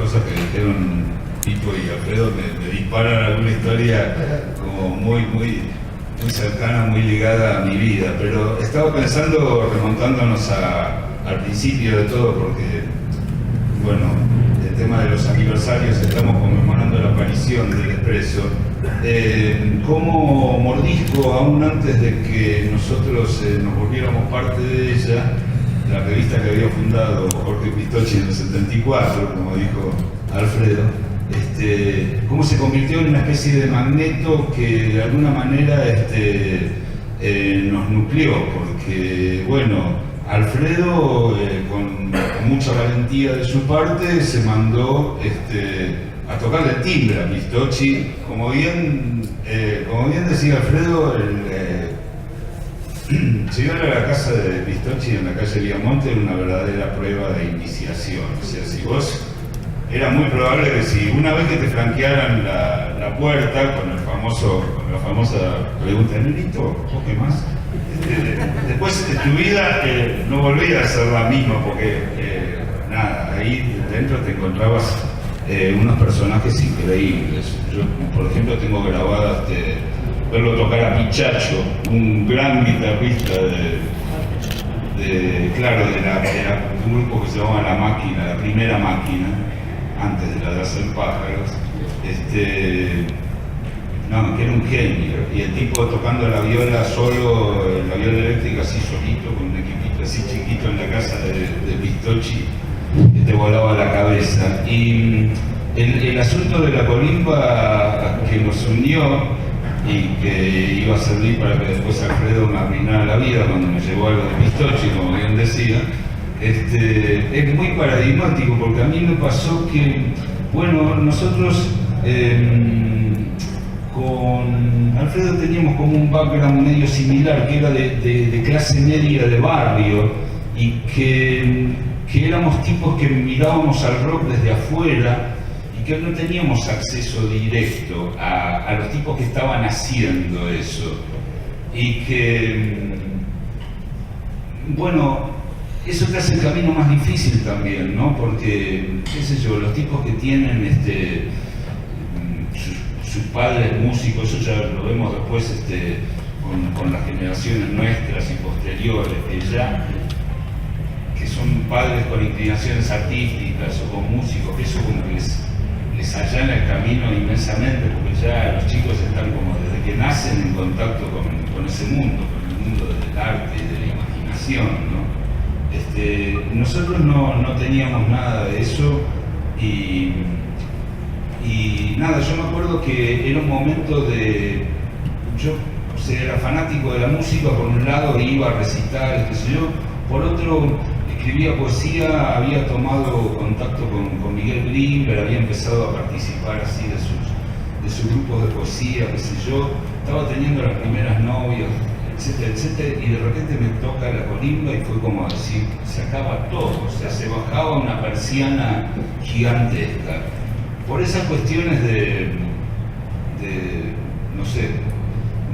cosas que dijeron Pipo y Alfredo me disparan alguna historia como muy cercana, muy ligada a mi vida, pero estaba pensando, remontándonos al principio de todo, porque, bueno, el tema de los aniversarios, estamos conmemorando la aparición del Expreso, cómo Mordisco, aún antes de que nosotros nos volviéramos parte de ella, la revista que había fundado Jorge Pistocchi en el 74, como dijo Alfredo, cómo se convirtió en una especie de magneto que de alguna manera nos nucleó, porque, bueno, Alfredo, con mucha valentía de su parte, se mandó a tocarle el timbre a Pistocchi. Como bien decía Alfredo, llegar a la casa de Pistocchi en la calle Viamonte era una verdadera prueba de iniciación. O sea, si vos, era muy probable que si una vez que te franquearan la puerta con la famosa pregunta, ¿Nenito? ¿O qué más? Después de tu vida no volvía a ser la misma, porque nada, ahí dentro te encontrabas unos personajes increíbles. Yo, por ejemplo, tengo grabada verlo tocar a Pichacho, un gran guitarrista de un grupo que se llamaba La Máquina, la primera máquina, antes de la de hacer pájaros, que era un genio, y el tipo tocando la viola solo, la viola eléctrica así solito, con un equipito así chiquito en la casa de Pistocchi, que te volaba la cabeza. Y el asunto de la colimba que nos unió y que iba a servir para que después Alfredo me arruinara la vida cuando me llevó a lo de Pistocchi, como bien decía, es muy paradigmático, porque a mí me pasó que, bueno, nosotros con Alfredo teníamos como un background medio similar, que era de clase media de barrio, y que éramos tipos que mirábamos al rock desde afuera y que no teníamos acceso directo a los tipos que estaban haciendo eso. Y que, bueno, eso te hace el camino más difícil también, ¿no? Porque, qué sé yo, los tipos que tienen sus padres músicos, eso ya lo vemos después con las generaciones nuestras y posteriores, que son padres con inclinaciones artísticas o con músicos, que eso como que les allana el camino inmensamente, porque ya los chicos están como desde que nacen en contacto con ese mundo, con el mundo del arte y de la imaginación, ¿no? Nosotros no teníamos nada de eso y nada, yo me acuerdo que era un momento yo era fanático de la música, por un lado iba a recitales, qué sé yo, por otro escribía poesía, había tomado contacto con Miguel Grimberg, había empezado a participar así de sus grupos de poesía, qué sé yo, estaba teniendo las primeras novias, etcétera, etcétera, y de repente me toca la colimba y fue como decir, se acaba todo, o sea, se bajaba una persiana gigantesca. Por esas cuestiones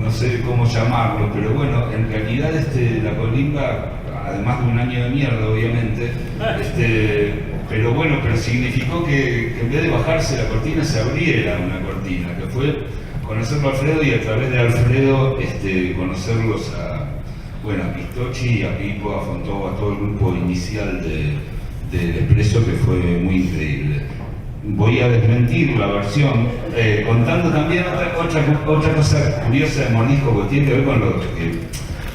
no sé cómo llamarlo, pero bueno, en realidad la colimba, además de un año de mierda, obviamente, pero significó que en vez de bajarse la cortina, se abriera una cortina, que fue conocerlo a Alfredo y a través de Alfredo conocerlos a Pistocchi, a Pipo, a Fontova, a todo el grupo inicial del Expreso, que fue muy increíble. Voy a desmentir la versión, contando también otra cosa curiosa de Mordisco, que tiene que ver con lo que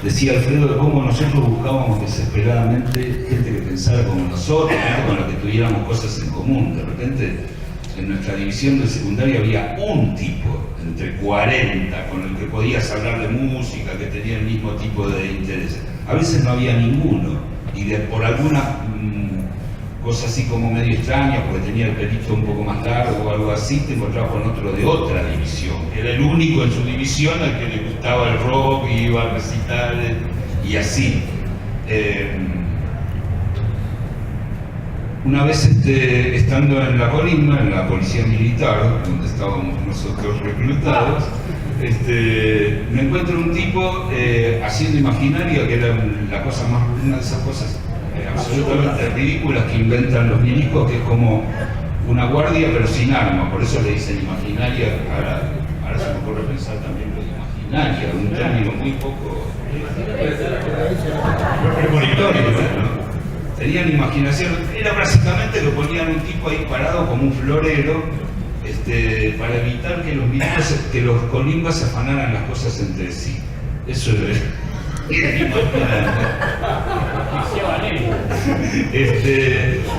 decía Alfredo, de cómo nosotros buscábamos desesperadamente gente que pensara como nosotros, gente con la que tuviéramos cosas en común. De repente, en nuestra división de secundaria había un tipo entre 40 con el que podías hablar de música, que tenía el mismo tipo de intereses. A veces no había ninguno, y por alguna cosa así como medio extraña, porque tenía el pelito un poco más largo o algo así, te encontrabas con otro de otra división. Era el único en su división al que le gustaba el rock, y iba a recitales y así. Una vez estando en la colimba, en la policía militar, donde estábamos nosotros reclutados, me encuentro un tipo haciendo imaginaria, que era una de esas cosas absolutamente ridículas que inventan los milicos, que es como una guardia pero sin arma, por eso le dicen imaginaria. Ahora se me ocurre pensar también lo de imaginaria, un término muy poco premonitorio, ¿no? Tenían imaginación, era básicamente que ponían un tipo ahí parado como un florero, para evitar que los colimbas se afanaran las cosas entre sí. Eso era imaginario.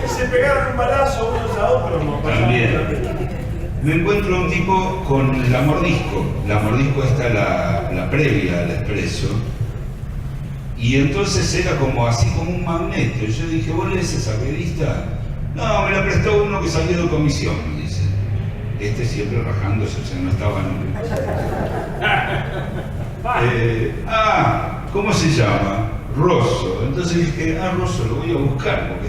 Se pegaron un balazo unos a otros, ¿no? También. Me encuentro un tipo con La Mordisco. La Mordisco está la previa al Expreso. Y entonces era como así como un magneto. Yo dije, ¿vos lees esa revista? No, me la prestó uno que salió de comisión, me dice. Siempre rajándose, o sea, no estaba nunca. ¿Cómo se llama? Rosso. Entonces dije, Rosso, lo voy a buscar, porque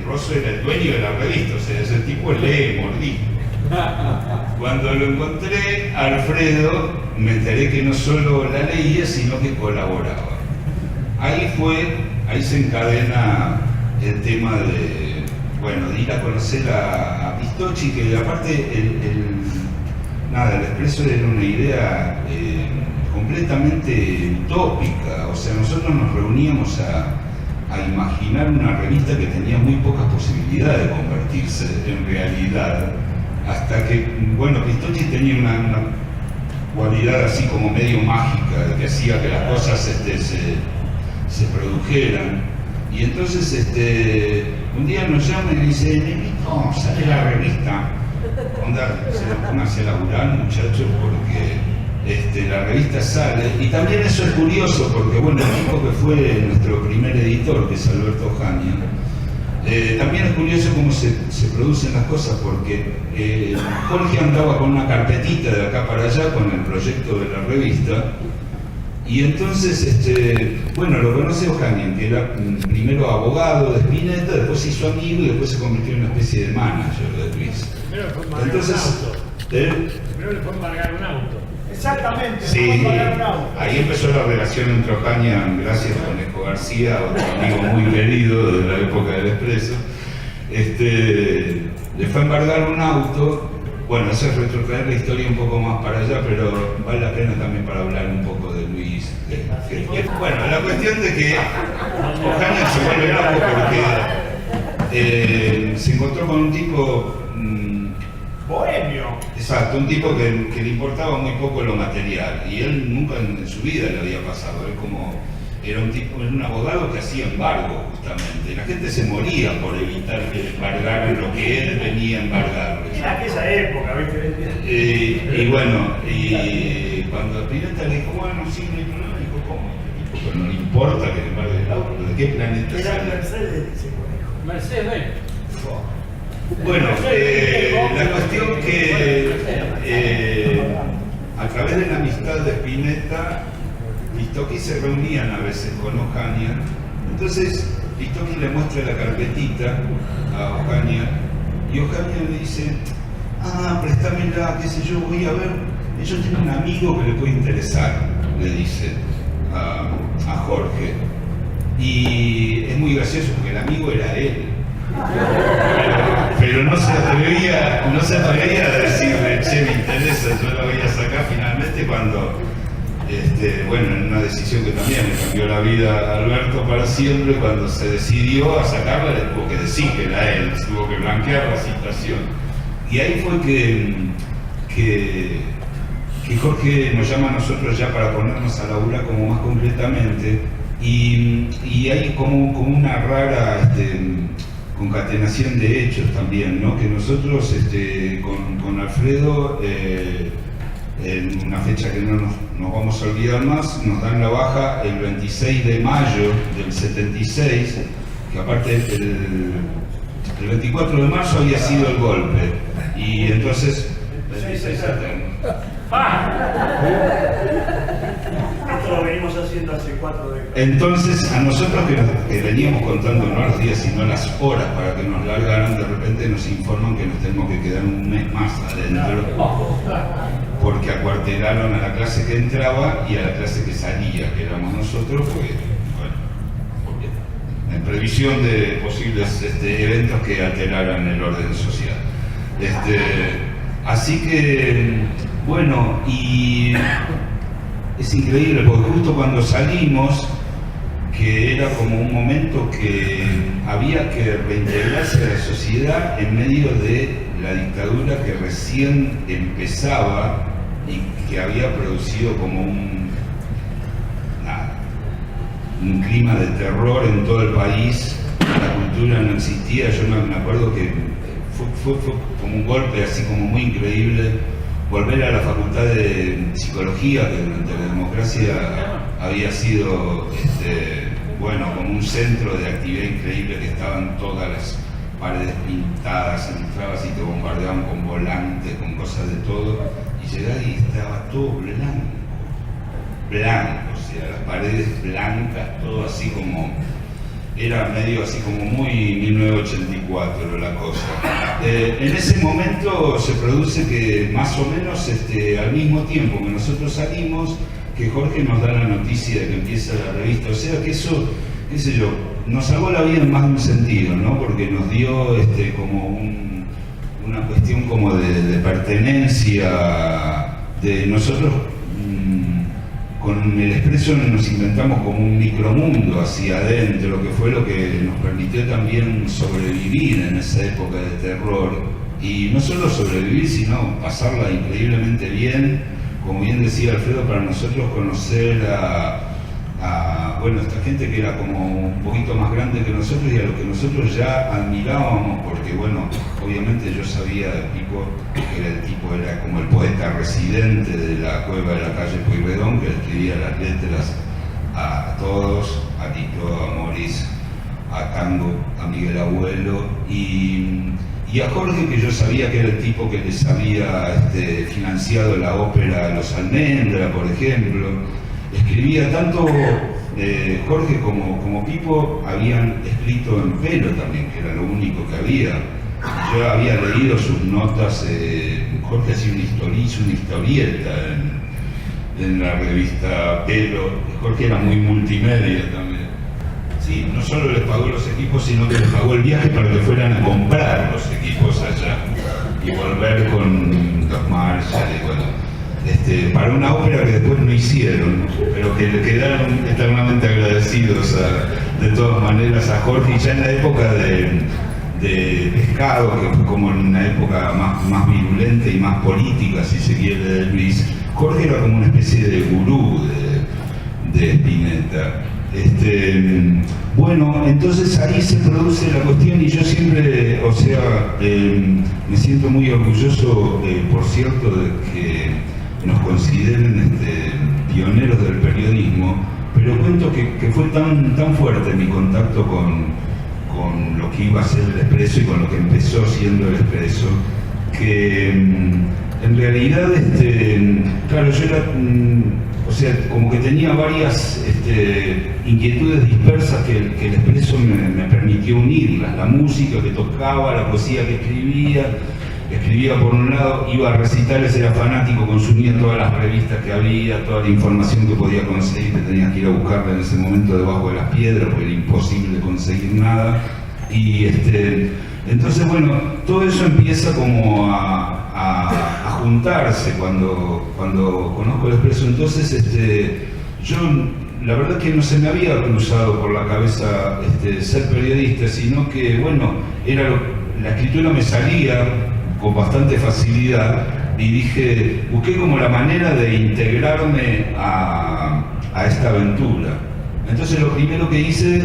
Rosso era el dueño de la revista, o sea, ese tipo lee Mordisco. Cuando lo encontré, Alfredo, me enteré que no solo la leía, sino que colaboraba. Ahí se encadena el tema de ir a conocer a Pistocchi, que aparte el Expreso era una idea completamente utópica. O sea, nosotros nos reuníamos a imaginar una revista que tenía muy pocas posibilidades de convertirse en realidad, hasta que, Pistocchi tenía una cualidad así como medio mágica, que hacía que las cosas se produjeran. Y entonces un día nos llama y dice, Nenito, sale la revista. Pónganse a laburar, muchachos, porque la revista sale. Y también eso es curioso, porque el tipo que fue nuestro primer editor, que es Alberto Jania, también es curioso cómo se producen las cosas, porque Jorge andaba con una carpetita de acá para allá con el proyecto de la revista. Y entonces, lo conoce Ohanian, que era primero abogado de Spinetta, después se hizo amigo y después se convirtió en una especie de manager de Luis. Primero le fue embargar un auto. Primero le fue embargar un auto. Exactamente, sí, ahí empezó la relación entre Ohanian, gracias a Conejo García, otro amigo muy querido de la época del Expreso. Le fue a embargar un auto. Bueno, eso es retrotraer la historia un poco más para allá, pero vale la pena también para hablar un poco de Luis. La cuestión de que Ohanian se vuelve loco porque se encontró con un tipo bohemio. Exacto, un tipo que le importaba muy poco lo material, y él nunca en su vida le había pasado. Era un abogado que hacía embargo, justamente. La gente se moría por evitar que le embargaran lo que él venía a embargarles. Era aquella época, ¿viste? Y cuando Spinetta le dijo, sí, no hay problema, dijo, ¿cómo? Porque no le importa que le embargue el auto, ¿de qué planeta era sale? Mercedes, dice Conejo. Mercedes. La cuestión que a través de la amistad de Spinetta, Pistocchi se reunían a veces con Ohanian. Entonces Pistocchi le muestra la carpetita a Ohanian y Ohanian le dice, préstamela, qué sé yo, voy a ver, ellos tienen un amigo que le puede interesar, le dice a Jorge. Y es muy gracioso porque el amigo era él. Pero no se atrevía a decirle, me interesa, yo la voy a sacar finalmente cuando, en una decisión que también le cambió la vida a Alberto para siempre, cuando se decidió a sacarla, le tuvo que decir que era él, tuvo que blanquear la situación. Y ahí fue que Jorge nos llama a nosotros ya para ponernos a laburar como más concretamente, y hay como una rara concatenación de hechos también, ¿no? Que nosotros con Alfredo, en una fecha que no nos vamos a olvidar más, nos dan la baja el 26 de mayo del 76, que aparte el 24 de marzo había sido el golpe, y entonces 26 Esto lo venimos haciendo hace 4 décadas. Entonces, a nosotros que veníamos contando no los días, sino las horas para que nos largaran, de repente nos informan que nos tenemos que quedar un mes más adentro, porque acuartelaron a la clase que entraba y a la clase que salía, que éramos nosotros, porque en previsión de posibles eventos que alteraran el orden social. Así que, bueno, y es increíble porque justo cuando salimos, que era como un momento que había que reintegrarse a la sociedad en medio de la dictadura que recién empezaba y que había producido como un clima de terror en todo el país. La cultura no existía. Yo me acuerdo que fue como un golpe así como muy increíble volver a la facultad de psicología, que durante la democracia había sido bueno, como un centro de actividad increíble, que estaban todas las paredes pintadas, entrabas y te bombardeaban con volantes, con cosas de todo, y llegás y estaba todo blanco, o sea, las paredes blancas, todo así como, era medio así como muy 1984 la cosa. En ese momento se produce que más o menos al mismo tiempo que nosotros salimos, que Jorge nos da la noticia de que empieza la revista, o sea que eso, qué sé yo, nos salvó la vida en más de un sentido, ¿no? Porque nos dio como una cuestión como de pertenencia, de nosotros con el Expreso nos inventamos como un micromundo hacia adentro, que fue lo que nos permitió también sobrevivir en esa época de terror, y no solo sobrevivir, sino pasarla increíblemente bien. Como bien decía Alfredo, para nosotros conocer bueno, esta gente que era como un poquito más grande que nosotros y a lo que nosotros ya admirábamos, porque bueno, obviamente yo sabía de Pipo que era como el poeta residente de la cueva de la calle Pueyrredón, que escribía las letras a todos, a Tito, a Morris, a Tango, a Miguel Abuelo, y a Jorge, que yo sabía que era el tipo que les había financiado la ópera Los Almendra, por ejemplo. Escribía tanto Jorge como Pipo, habían escrito en pelo también, que era lo único que había. Yo había leído sus notas, Jorge hacía una historieta en la revista Pelo. Jorge era muy multimedia también. Sí, no solo les pagó los equipos, sino que les pagó el viaje para que fueran a comprar los equipos allá y volver con los Marshall y bueno, para una ópera que después no hicieron, pero que le quedaron eternamente agradecidos de todas maneras a Jorge, y ya en la época de Pescado, que fue como en una época más virulenta y más política, si se quiere, de Luis. Jorge era como una especie de gurú de Spinetta. Bueno, entonces ahí se produce la cuestión, y yo siempre, o sea, me siento muy orgulloso, por cierto, de que nos consideren pioneros del periodismo, pero cuento que fue tan fuerte mi contacto con lo que iba a ser el Expreso y con lo que empezó siendo el Expreso, que en realidad, claro, yo era, o sea, como que tenía varias inquietudes dispersas que el Expreso me permitió unirlas: la música que tocaba, la poesía que escribía por un lado, iba a recitales, era fanático, consumía todas las revistas que había, toda la información que podía conseguir, que tenía que ir a buscarla en ese momento debajo de las piedras, porque era imposible conseguir nada. Y entonces, bueno, todo eso empieza como a juntarse cuando conozco el Expreso. Entonces, yo la verdad que no se me había cruzado por la cabeza ser periodista, sino que, bueno, la escritura me salía con bastante facilidad, y busqué como la manera de integrarme a esta aventura. Entonces lo primero que hice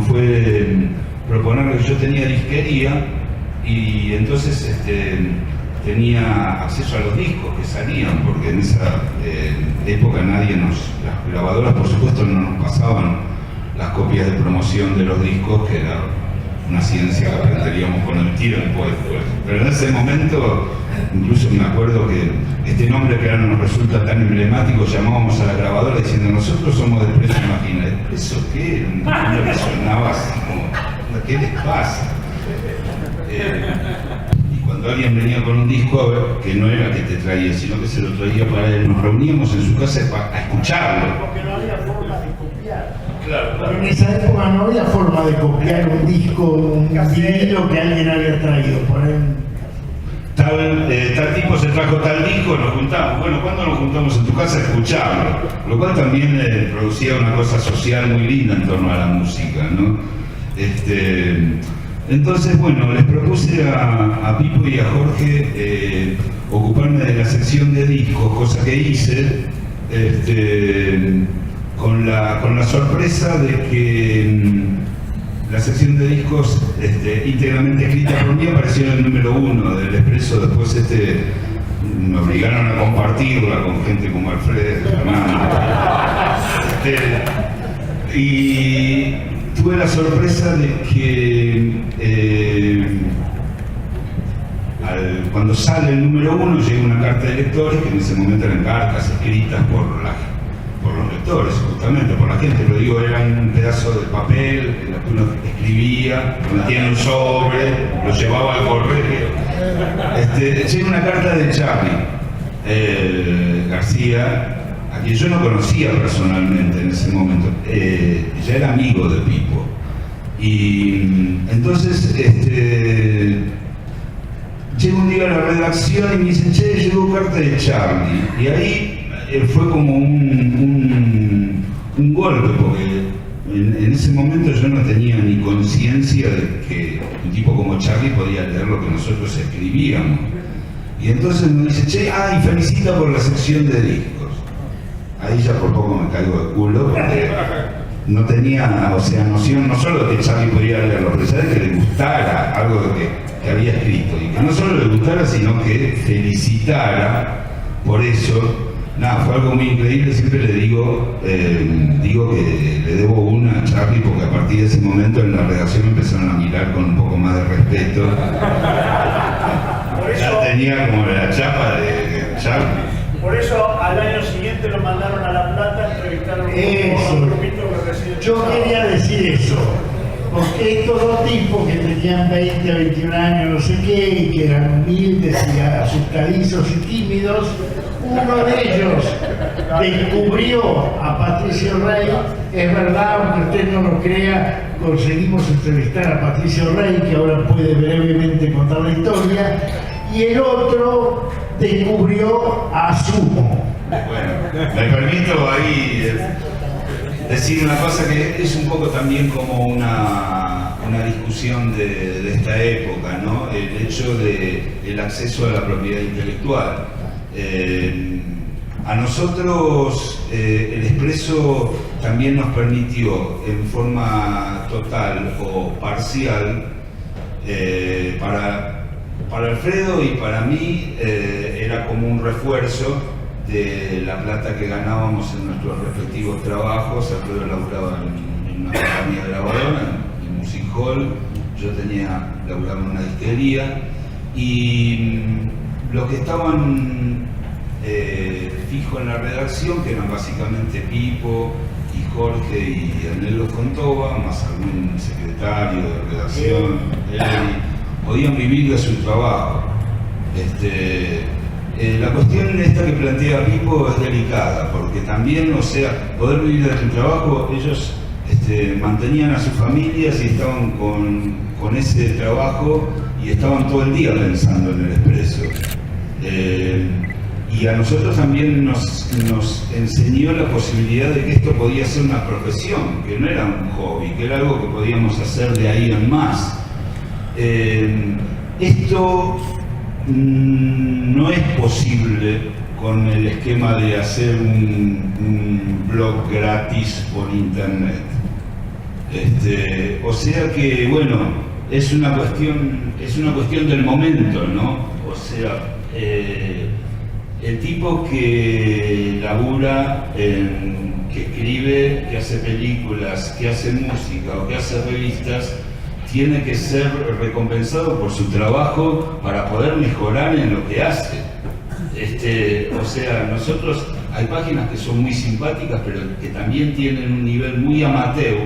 fue proponer que yo tenía disquería, y entonces tenía acceso a los discos que salían, porque en esa época las grabadoras por supuesto no nos pasaban las copias de promoción de los discos, que era una ciencia que aprenderíamos con el tiempo después. Pero en ese momento, incluso me acuerdo que este nombre que ahora nos resulta tan emblemático, llamábamos a la grabadora diciendo: nosotros somos de Expreso Imagina. ¿Eso qué? Un nombre que sonaba así como, ¿qué les pasa? Y cuando alguien venía con un disco, a ver, que no era que te traía, sino que se lo traía para él, nos reuníamos en su casa a escucharlo. Porque no había forma de copiar. Claro. En esa época no había forma de copiar un disco, un vinilo que alguien había traído. tal tipo se trajo tal disco, nos juntamos. Bueno, cuando nos juntamos en tu casa a escucharlo, lo cual también producía una cosa social muy linda en torno a la música, ¿no? Entonces, bueno, les propuse a Pipo y a Jorge ocuparme de la sección de discos, cosa que hice, con la sorpresa de que la sección de discos íntegramente escrita por mí apareció en el número 1 del Expreso. Después me obligaron a compartirla con gente como Alfredo, Fernando. Y tuve la sorpresa de que cuando sale el número 1 llega una carta de lectores, que en ese momento eran cartas escritas por los lectores, justamente por la gente, pero digo, eran un pedazo de papel en el que uno escribía, lo metía en un sobre, lo llevaba al correo. Llega una carta de Charly García, a quien yo no conocía personalmente en ese momento, ya era amigo de Pipo. Y entonces llego un día a la redacción y me dicen, che, llegó carta de Charly. Y ahí fue como un golpe, porque en ese momento yo no tenía ni conciencia de que un tipo como Charly podía leer lo que nosotros escribíamos. Y entonces me dice, che, y felicita por la sección de discos. Ahí ya por poco me caigo de culo, porque no tenía, noción no solo de que Charly podía leerlo, pero sabes que le gustara algo que había escrito. Y que no solo le gustara, sino que felicitara por eso. Nada, fue algo muy increíble. Siempre le digo que le debo una a Charly, porque a partir de ese momento en la redacción me empezaron a mirar con un poco más de respeto. Ya tenía como la chapa de Charly. Por eso al año siguiente lo mandaron a La Plata, entrevistaron a un grupito que reside. Yo quería decir eso, porque estos dos tipos que tenían 20, 21 años, no sé qué, y que eran humildes y asustadizos y tímidos, uno de ellos descubrió a Patricio Rey. Es verdad, aunque usted no lo crea, conseguimos entrevistar a Patricio Rey, que ahora puede brevemente contar la historia, y el otro descubrió a Sumo. Bueno, me permito ahí decir una cosa que es un poco también como una discusión de esta época, ¿no? El hecho del acceso a la propiedad intelectual. A nosotros el Expreso también nos permitió en forma total o parcial, para Alfredo y para mí era como un refuerzo de la plata que ganábamos en nuestros respectivos trabajos. Alfredo laburaba en una compañía grabadora, en Music Hall, yo laburaba en una disquería, y los que estaban fijos en la redacción, que eran básicamente Pipo y Jorge y Anelo Fontova, más algún secretario de redacción, podían vivir de su trabajo. La cuestión esta que plantea Pipo es delicada, porque también, poder vivir de su trabajo, ellos mantenían a sus familias y estaban con ese trabajo y estaban todo el día pensando en el Expreso. Y a nosotros también nos enseñó la posibilidad de que esto podía ser una profesión, que no era un hobby, que era algo que podíamos hacer de ahí en más. Esto no es posible con el esquema de hacer un blog gratis por internet. O sea que, bueno, es una cuestión del momento, ¿no? O sea, el tipo que labura, que escribe, que hace películas, que hace música o que hace revistas, tiene que ser recompensado por su trabajo para poder mejorar en lo que hace. O sea, nosotros, hay páginas que son muy simpáticas, pero que también tienen un nivel muy amateur,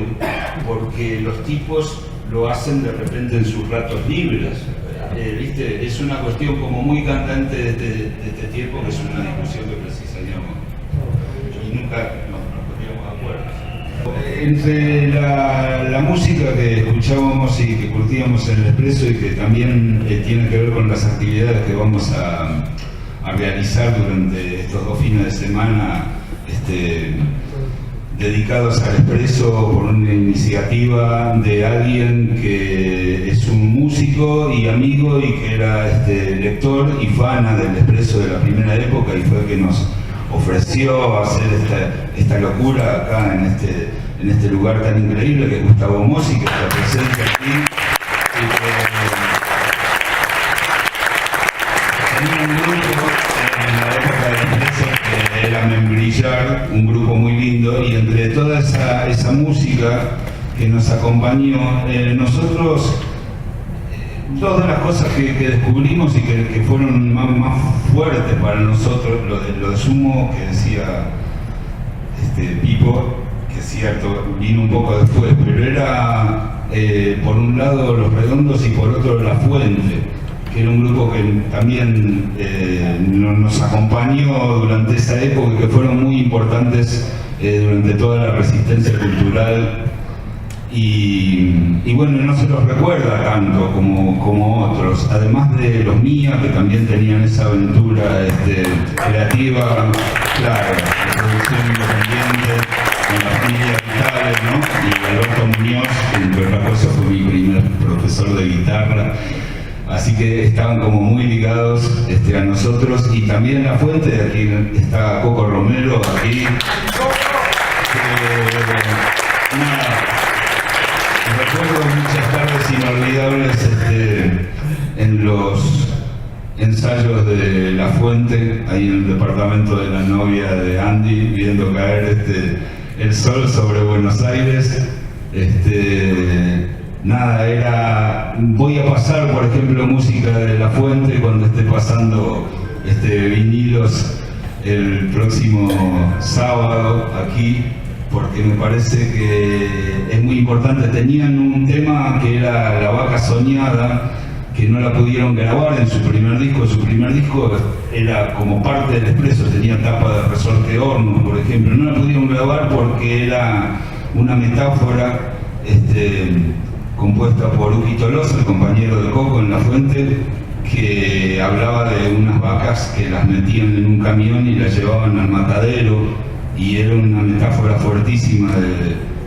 porque los tipos lo hacen de repente en sus ratos libres. ¿Viste? Es una cuestión como muy candente de este tiempo, que es una discusión que precisaríamos y nunca nos poníamos de acuerdo. Entre la música que escuchábamos y que curtíamos en el Expreso y que también tiene que ver con las actividades que vamos a realizar durante estos 2 fines de semana dedicados al Expreso por una iniciativa de alguien que es un músico y amigo y que era lector y fana del Expreso de la primera época y fue el que nos ofreció hacer esta locura acá en este lugar tan increíble que es Gustavo Mossi, que está presente aquí. Tenía un grupo en la época del Expreso que era Membrillar, un grupo muy lindo, y entre toda esa música que nos acompañó, nosotros, dos de las cosas que descubrimos y que fueron más fuertes para nosotros, lo de Sumo, que decía Pipo, que es cierto, vino un poco después, pero era por un lado Los Redondos y por otro La Fuente, que era un grupo que también nos acompañó durante esa época y que fueron muy importantes durante toda la resistencia cultural. Y bueno, no se los recuerda tanto como otros, además de los Mía, que también tenían esa aventura creativa, claro, de producción independiente, con la familia Vitales, ¿no? Y Alberto Muñoz, que entre otras cosas fue mi primer profesor de guitarra, así que estaban como muy ligados a nosotros, y también La Fuente, aquí está Coco Romero, aquí. Nada. Recuerdo muchas tardes inolvidables en los ensayos de La Fuente, ahí en el departamento de la novia de Andy, viendo caer el sol sobre Buenos Aires. Nada, voy a pasar, por ejemplo, música de La Fuente cuando esté pasando vinilos el próximo sábado aquí, porque me parece que es muy importante. Tenían un tema que era La Vaca Soñada, que no la pudieron grabar en su primer disco. Su primer disco era como parte del Expreso, tenía tapa de Resorte Horno, por ejemplo. No la pudieron grabar porque era una metáfora compuesta por Uki Tolosa, el compañero de Coco en La Fuente, que hablaba de unas vacas que las metían en un camión y las llevaban al matadero. Y era una metáfora fuertísima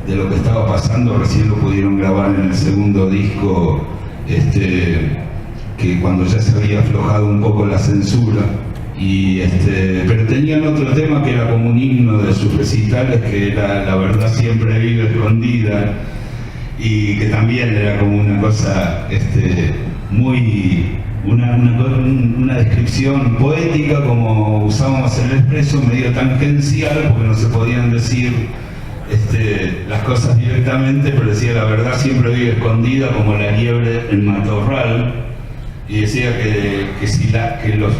de lo que estaba pasando. Recién lo pudieron grabar en el segundo disco, que cuando ya se había aflojado un poco la censura. Pero tenían otro tema que era como un himno de sus recitales, que era La verdad siempre vive escondida, y que también era como una cosa muy... Una descripción poética, como usábamos en el Expreso, medio tangencial, porque no se podían decir las cosas directamente, pero decía la verdad siempre vive escondida como la liebre en matorral, y decía que los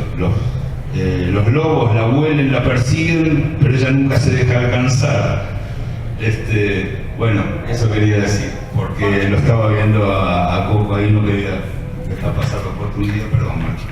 lobos la huelen, la persiguen, pero ella nunca se deja alcanzar. Bueno, eso quería decir, porque lo estaba viendo a Coco ahí, no quería dejar pasar la oportunidad, perdón, Marchi.